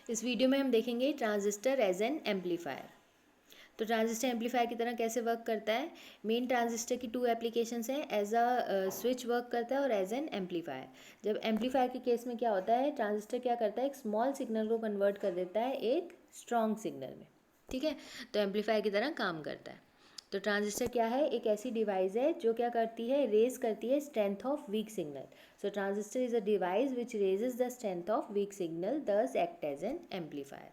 इस वीडियो में हम देखेंगे ट्रांजिस्टर एज एन एम्पलीफायर। तो ट्रांजिस्टर एम्पलीफायर की तरह कैसे वर्क करता है। मेन ट्रांजिस्टर की टू एप्लीकेशंस हैं, एज अ स्विच वर्क करता है और एज एन एम्पलीफायर। जब एम्पलीफायर के केस में क्या होता है, ट्रांजिस्टर क्या करता है, एक स्मॉल सिग्नल को कन्वर्ट कर देता है एक स्ट्रॉन्ग सिग्नल में। ठीक है, तो एम्पलीफायर की तरह काम करता है। तो ट्रांजिस्टर क्या है, एक ऐसी डिवाइस है जो क्या करती है, रेज करती है strength of weak signal. So transistor is a device which raises the strength of weak signal, दस एक्ट एज एन एम्पलीफायर।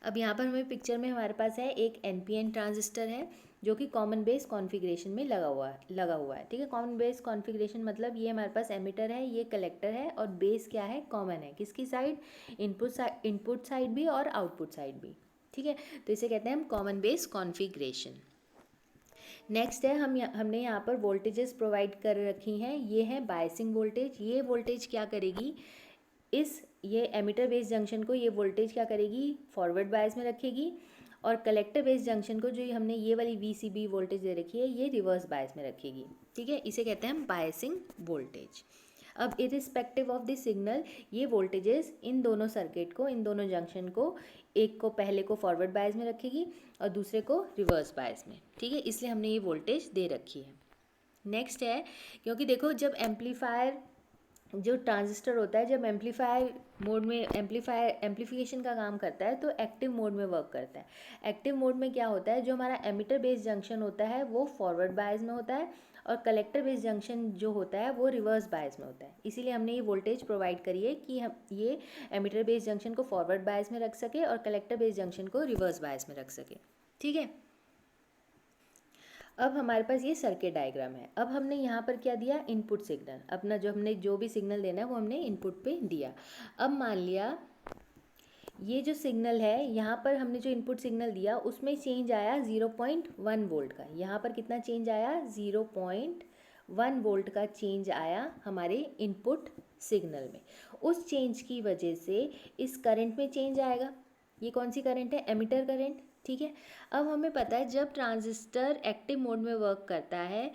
अब यहाँ पर हमें पिक्चर में हमारे पास है एक एनपीएन ट्रांजिस्टर है जो कि कॉमन बेस कॉन्फ़िगरेशन में लगा हुआ है। ठीक है, कॉमन बेस कॉन्फ़िगरेशन मतलब ये हमारे पास एमिटर है, ये कलेक्टर है और बेस क्या है, कॉमन है। किसकी साइड, इनपुट साइड भी और आउटपुट साइड भी। ठीक है, तो इसे कहते हैं हम कॉमन बेस कॉन्फ़िगरेशन। नेक्स्ट है, हमने यहाँ पर वोल्टेजेस प्रोवाइड कर रखी हैं। ये है बायसिंग वोल्टेज। ये वोल्टेज क्या करेगी, ये एमिटर बेस जंक्शन को ये वोल्टेज क्या करेगी, फॉरवर्ड बायस में रखेगी। और कलेक्टर बेस जंक्शन को जो हमने ये वाली VCB वोल्टेज दे रखी है, ये रिवर्स बायस में रखेगी। ठीक है, इसे कहते हैं हम बायसिंग वोल्टेज। अब इरिस्पेक्टिव ऑफ द सिग्नल, ये वोल्टेजेस इन दोनों सर्किट को, इन दोनों जंक्शन को, एक को पहले को फॉरवर्ड बायस में रखेगी और दूसरे को रिवर्स बायस में। ठीक है, इसलिए हमने ये वोल्टेज दे रखी है। नेक्स्ट है, क्योंकि देखो जब एम्पलीफायर, जो ट्रांजिस्टर होता है, जब एम्पलीफायर मोड में एम्पलीफिकेशन का काम करता है तो एक्टिव मोड में वर्क करता है। एक्टिव मोड में क्या होता है, जो हमारा एमिटर बेस जंक्शन होता है वो फॉरवर्ड बायस में होता है और कलेक्टर बेस जंक्शन जो होता है वो रिवर्स बायस में होता है। इसीलिए हमने ये वोल्टेज प्रोवाइड करी है कि हम ये एमिटर बेस जंक्शन को फॉरवर्ड बायस में रख सके और कलेक्टर बेस जंक्शन को रिवर्स बायस में रख सके। ठीक है, अब हमारे पास ये सर्किट डायग्राम है। अब हमने यहाँ पर क्या दिया, इनपुट सिग्नल। अपना जो भी सिग्नल देना है वो हमने इनपुट पे दिया। अब मान लिया ये जो सिग्नल है, यहाँ पर हमने जो इनपुट सिग्नल दिया उसमें चेंज आया 0.1 वोल्ट का। यहाँ पर कितना चेंज आया, 0.1 वोल्ट का चेंज आया हमारे इनपुट सिग्नल में। उस चेंज की वजह से इस करंट में चेंज आएगा। ये कौन सी करंट है, एमिटर करंट। ठीक है, अब हमें पता है जब ट्रांजिस्टर एक्टिव मोड में वर्क करता है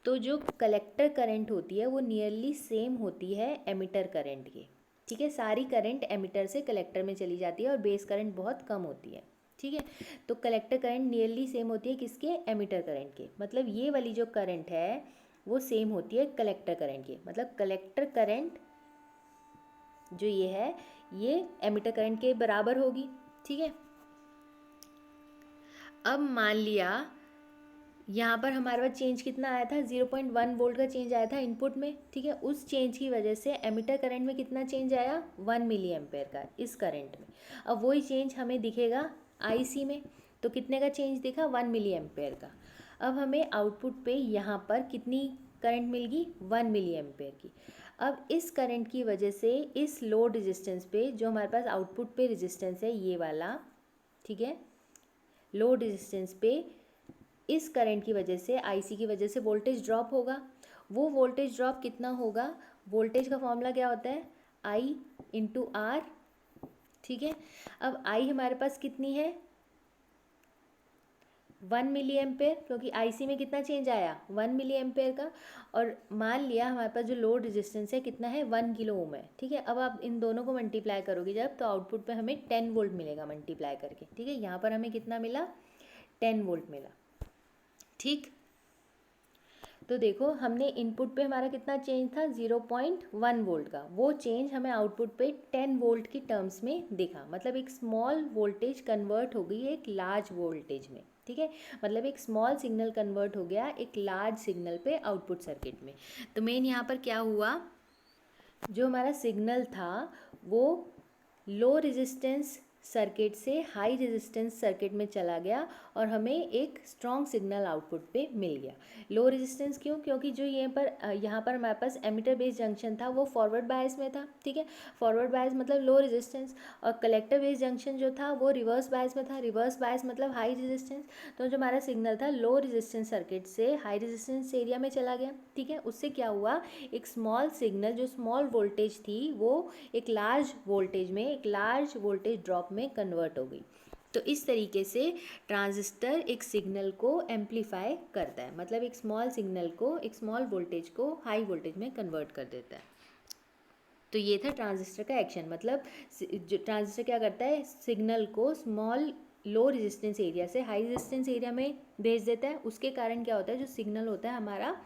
तो जो कलेक्टर करंट होती है वो नियरली सेम होती है एमिटर करंट के। ठीक है, सारी करंट एमिटर से कलेक्टर में चली जाती है और बेस करंट बहुत कम होती है। ठीक है, तो कलेक्टर करंट नियरली सेम होती है किसके, एमिटर करंट के। मतलब ये वाली जो करंट है वो सेम होती है कलेक्टर करंट के। मतलब कलेक्टर करंट जो ये है ये एमिटर करंट के बराबर होगी। ठीक है, अब मान लिया यहाँ पर हमारे पास चेंज कितना आया था, 0.1 वोल्ट का चेंज आया था इनपुट में। ठीक है, उस चेंज की वजह से एमिटर करंट में कितना चेंज आया, 1 मिली एम्पेयर का इस करंट में। अब वही चेंज हमें दिखेगा IC में, तो कितने का चेंज दिखा, 1 मिली एम्पेयर का। अब हमें आउटपुट पे यहाँ पर कितनी करंट मिलेगी, 1 मिली एम्पेयर की। अब इस करंट की वजह से इस लोड रेजिस्टेंस पे, जो हमारे पास आउटपुट पे रेजिस्टेंस है ये वाला, ठीक है, लोड रेजिस्टेंस पे इस करंट की वजह से, IC की वजह से वोल्टेज ड्रॉप होगा। वो वोल्टेज ड्रॉप कितना होगा, वोल्टेज का फॉर्मूला क्या होता है, I इंटू R। ठीक है, अब I हमारे पास कितनी है, 1 मिली एम्पेयर, क्योंकि IC में कितना चेंज आया, 1 मिली एम्पेयर का। और मान लिया हमारे पास जो लोड रेजिस्टेंस है कितना है, 1 किलो ओम है। ठीक है, अब आप इन दोनों को मल्टीप्लाई करोगे जब, तो आउटपुट पे हमें 10 वोल्ट मिलेगा मल्टीप्लाई करके। ठीक है, यहाँ पर हमें कितना मिला, 10 वोल्ट मिला। ठीक, तो देखो हमने इनपुट पे हमारा कितना चेंज था, 0.1 वोल्ट का। वो चेंज हमें आउटपुट पे 10 वोल्ट की टर्म्स में दिखा। मतलब एक स्मॉल वोल्टेज कन्वर्ट हो गई एक लार्ज वोल्टेज में। ठीक है, मतलब एक स्मॉल सिग्नल कन्वर्ट हो गया एक लार्ज सिग्नल पे आउटपुट सर्किट में। तो मेन यहाँ पर क्या हुआ, जो हमारा सिग्नल था वो लो रेजिस्टेंस सर्किट से हाई रेजिस्टेंस सर्किट में चला गया और हमें एक स्ट्रॉन्ग सिग्नल आउटपुट पे मिल गया। लो रेजिस्टेंस क्यों, क्योंकि जो यहाँ पर हमारे पास एमिटर बेस जंक्शन था वो फॉरवर्ड बायस में था। ठीक है, फॉरवर्ड बायस मतलब लो रेजिस्टेंस, और कलेक्टर बेस जंक्शन जो था वो रिवर्स बायस में था। रिवर्स बायस मतलब हाई रेजिस्टेंस। तो जो हमारा सिग्नल था लो रेजिस्टेंस सर्किट से हाई रेजिस्टेंस एरिया में चला गया। ठीक है, उससे क्या हुआ, एक स्मॉल सिग्नल, जो स्मॉल वोल्टेज थी वो एक लार्ज वोल्टेज में, एक लार्ज वोल्टेज ड्रॉप में कन्वर्ट हो गई। तो इस तरीके से ट्रांजिस्टर एक सिग्नल को एम्पलीफाई करता है। मतलब एक स्मॉल सिग्नल को, एक स्मॉल वोल्टेज को हाई वोल्टेज में कन्वर्ट कर देता है। तो ये था ट्रांजिस्टर का एक्शन, मतलब जो ट्रांजिस्टर क्या करता है, सिग्नल को स्मॉल लो रेजिस्टेंस एरिया से हाई रेजिस्टेंस एरिया में भेज देता है। उसके कारण क्या होता है, जो सिग्नल होता है हमारा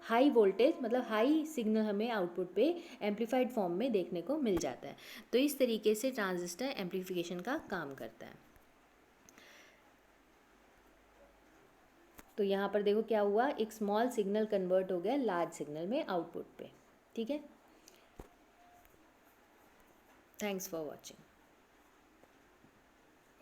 हाई वोल्टेज, मतलब हाई सिग्नल हमें आउटपुट पे एम्पलीफाइड फॉर्म में देखने को मिल जाता है। तो इस तरीके से ट्रांजिस्टर एम्पलीफिकेशन का काम करता है। तो यहाँ पर देखो क्या हुआ, एक स्मॉल सिग्नल कन्वर्ट हो गया लार्ज सिग्नल में आउटपुट पे। ठीक है, थैंक्स फॉर वॉचिंग।